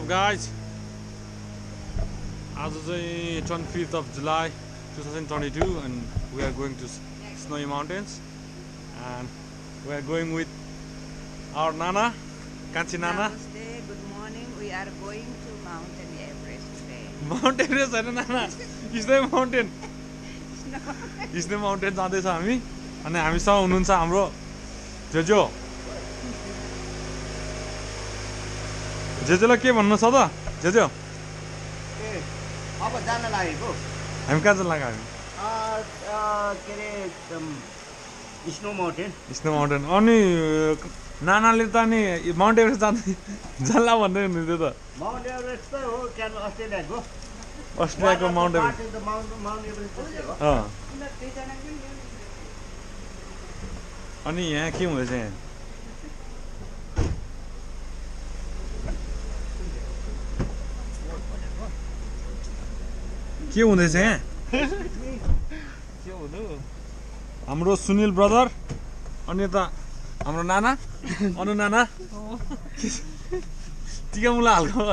up guys? As is the 25th of July 2022 and we are going to Snowy Mountains and we are going with our Nana, Kanchi Nana. Namaste, good morning. We are going to Mountain Everest today. Mountain Everest, Nana? Is there a mountain? Is there a mountain? जाँदैछ हामी अनि हामीसँग हुनुहुन्छ हाम्रो Jeju जेजोलाई के भन्नु छ त जेजो ए अब जान लागेको हामी कहाँ जान लाग्यो के रे स्नो माउन्टेन अनि नानाले त नि माउन्ट एभरेस्ट जाला भन्दै हुनुहुन्थ्यो त माउन्ट एभरेस्ट त हो अस्ट्रेलियाको माउन्ट एभरेस्ट माउन्ट एभरेस्ट हो अनि यहाँ के हुँदैछ यहाँ के हुँदैछ यहाँ हाम्रो सुनिल ब्रदर अनि यता हाम्रो नाना अनु नाना टिका मुला हाल्को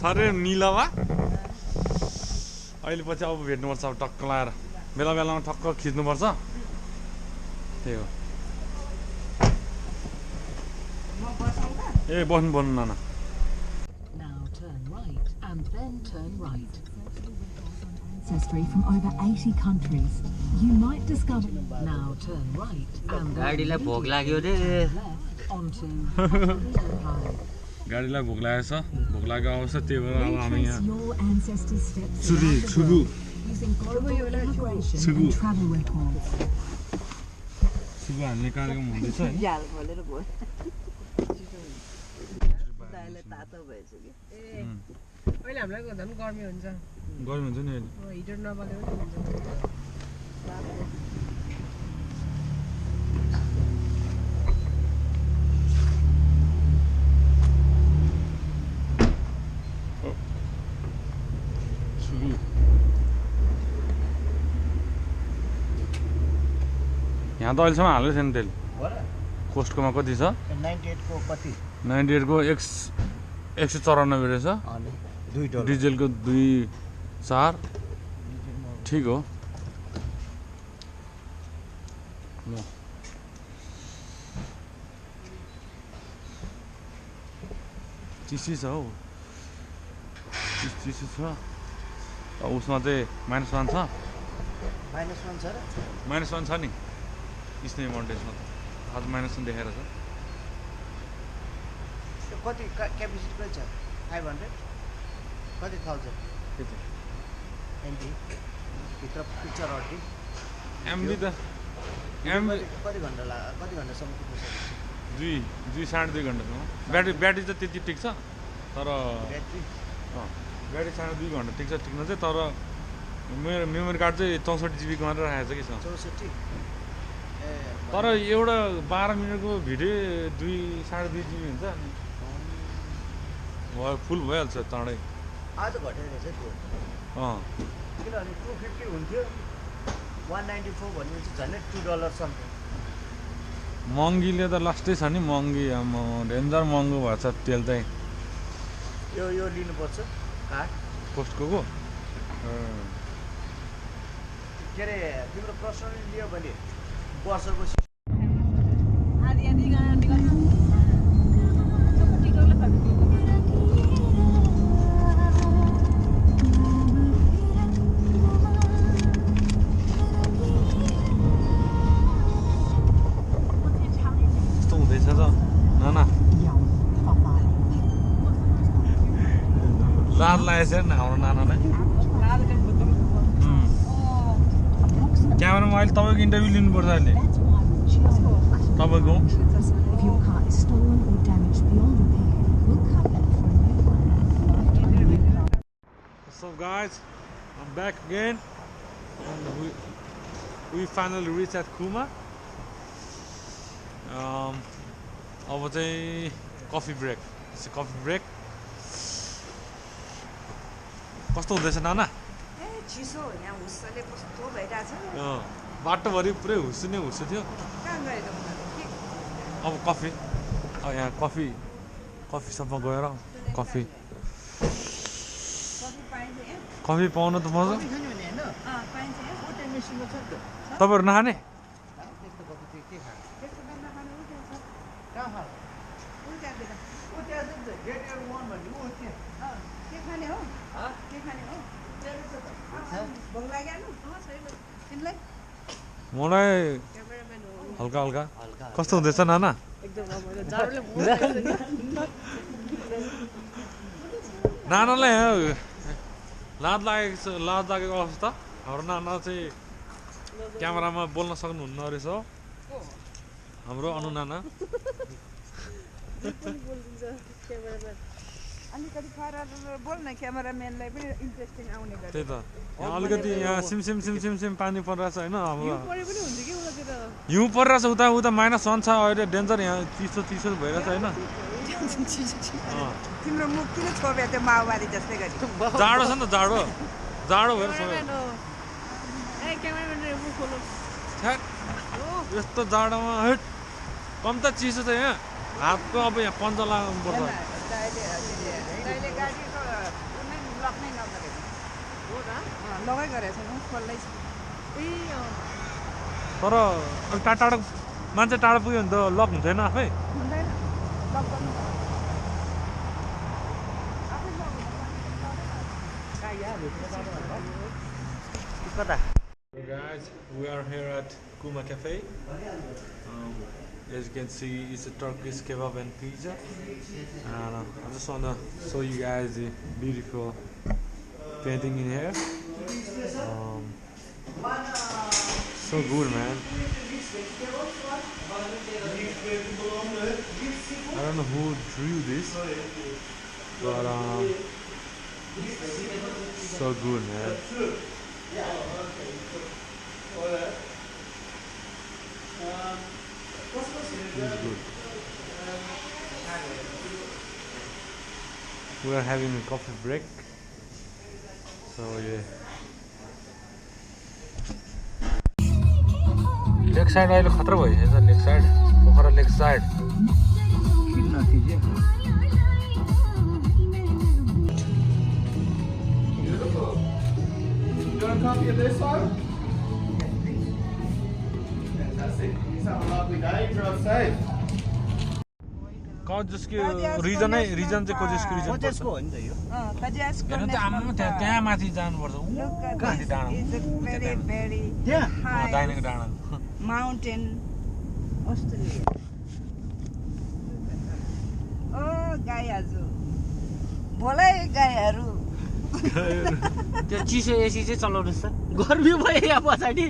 थरे निलावा अहिले पछि अब भेट्नुपर्छ अब टक्क लाएर बेला बेलामा ठक्क खिच्नुपर्छ त्यही हो ए बस्नु बस्नु नाना Now turn right and then turn right. Ancestry from over 80 countries. You might discover. Now turn right and then गाडीलाई भोक लाग्यो रे left onto perishervalley. गाडीलाई भोक लागेको छ भोक लागेको अवस्था त्यही भएर अब हामी यहाँ Your ancestors' steps छुगु using global immigration and travel records. छुगु हाल्ने कार्यक्रम हुँदैछ हैन जाल खोलेर गयो दाइले तातो भइसक्यो ए अहिले हामीलाई झन् गर्मी हुन्छ गर्मी हुन्छ नि अहिले हिटर नबले पनि हुन्छ यहाँ त अहिलेसम्म हाल्दै छैन तेल कोस्टकोमा कति छ 98 को कति 98 को 194 रहेछ डिजेलको 2.4 ठीक हो ल चिसी छ हौ चिसी छ उसमा चाहिँ -1 छ -1 छ र -1 छ नि स्नो माउन्टेन्समा त आज -1 देखाएर छ कति क्यापेसिटी कति छ 500 कति थाउजन्ड के छ एमबी भित्र पिक्चर अड्डी एमबी त एमबी कति घन्टासम्म पुग्न सक्छ 2.5 घन्टासम्म ब्याट्री चाहिँ त्यति टिक्छ तर ब्याट्री ब्याट्री 2.5 घन्टा टिक्छ टिक्न चाहिँ तर मेरो मेमोरी कार्ड चाहिँ 64 GB को मात्र राखेको छ कि 64 तर एउटा 12 मिनटको भिडियो 2.5 GB हुन्छ अनि भयो फुल भइहाल्छ चाँडै आज घटेर रहेछ त्यो किनभने 250 हुन्थ्यो 194 भनेपछि झन्डै $2 समथिङ महँगीले त लास्टै छ नि महँगी डेन्जर महँगो भएछ तेल चाहिँ यो लिनुपर्छ कार्ड पोस्टको के अरे तिम्रो पर्सनली लियो भने वर्षको आदि आदि गाडी गर्छ कस्तो हुँदैछ त नाना लाद लागेछ नि हाम्रो नानालाई क्यामेरामा अहिले तपाईँको इन्टरभ्यू लिनुपर्छ अहिले तपाईँको If your car is stolen or damaged beyond repair, we'll cover it for a new car. What's up guys, I'm back again and we finally reached at Kuma. अब चाहिँ coffee break, it's a coffee break कस्तो हुँदैछ नाना ए चिसो यहाँ हुस्सले कस्तो भइरहेछ बाटोभरि पुरै हुस्सु नै हुस्सु थियो कहाँ गयो त उनीहरू के अब कफी अब यहाँ कफी सपमा गएर कफी कफी पाइन्छ यहाँ कफी पाउन त पाउँछ पाइन्छ यहाँ तपाईँहरू नखाने त्यस्तो बेला नखानु उ त्यहाँतिर के खाने हो के खाने हो भोक लाग्यो तिमीलाई मलाई हल्का हल्का कस्तो हुँदैछ नाना एकदम रमाइलो जाडोले नानालाई लाज लागेको अवस्था हाम्रो नाना चाहिँ क्यामेरामा बोल्न सक्नुहुन्न रहेछ हो हाम्रो अनु नाना बोलिदिन्छ क्यामेराम्यान अलिकति फरक बोल न क्यामेराम्यानलाई पनि इन्ट्रेस्टिङ आउने गरे त्यही त यहाँ अलिकति यहाँ सिम पानी परिरहेछ होइन हाम्रो परे पनि हुन्छ कि उतातिर हिउँ परिरहेछ उता -1 छ अहिले डेन्जर यहाँ चिसो भइरहेछ होइन तिम्रो मुख किन छोप्यो त्यो माओवादी जस्तै गरी जाडो छ नि त जाडो भएर छोप्यो ए क्यामेराम्यान मुख खोलो यस्तो जाडोमा हेट कम त चिसो छ यहाँ हातको अब यहाँ पन्जा लाग्नु पर्छ दाइले गाडीको लक नै नगरेको हो त लगै गरेको छैन खोल्दै छ ए तर अलिक टाढो मान्छे टाढो पुग्यो भने त लक हुँदैन आफै हुँदैन लक गर्नु कता Hey guys, we are here at Kuma Cafe. As you can see, it's a Turkish kebab and pizza. And I just wanna show you guys the beautiful painting in here. So good, man. I don't know who drew this, but so good, man. It's good. We are having a coffee break. So yeah. Leg side अहिले खतरा भइसकेछ leg side Pokhara leg side You want a copy of this one? Fantastic. You have a lovely day. Drive safe. कजसको reason चाहिँ कजसको reason कोचेसको हो नि त यो कजासको हेर्नु त आम्मा त्यहाँ माथि जानुपर्छ कहाँ डाँडा त्यहाँ दाहिनेको डाँडा माउन्टेन अस्ट्रेलिया ओ गाईहरू भोलै गाईहरू त्यो चिसो एसी चाहिँ चलाउनुहोस् त गर्मी भयो यहाँ पछाडि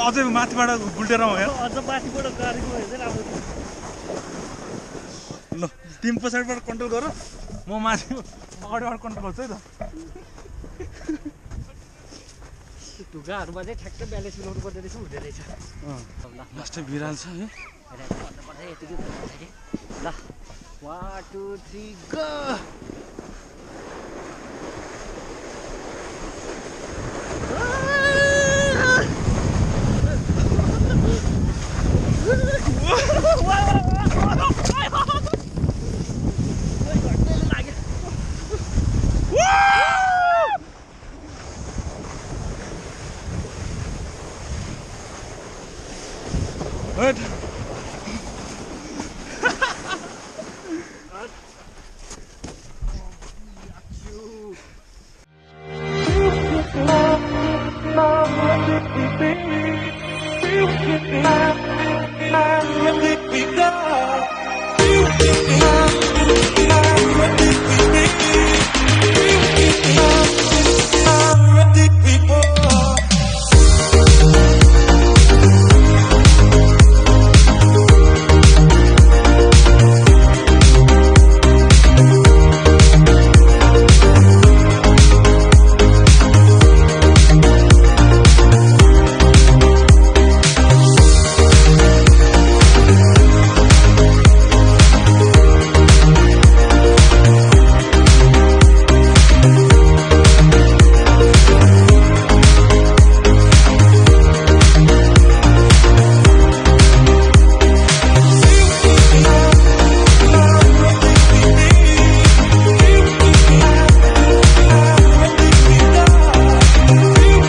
अझै माथिबाट बुल्टेर भयो अझ माथिबाट गाडी गयो चाहिँ राम्रो ल तिमी पछाडिबाट कन्ट्रोल गर म माथि अगाडिबाट कन्ट्रोल गर्छु है त ढुङ्गाहरूमा चाहिँ ठ्याक्कै ब्यालेन्स मिलाउनु पर्ने रहेछ हुँदो रहेछ लास्टै बिराल छ है यतिकै ल 1 2 3 गो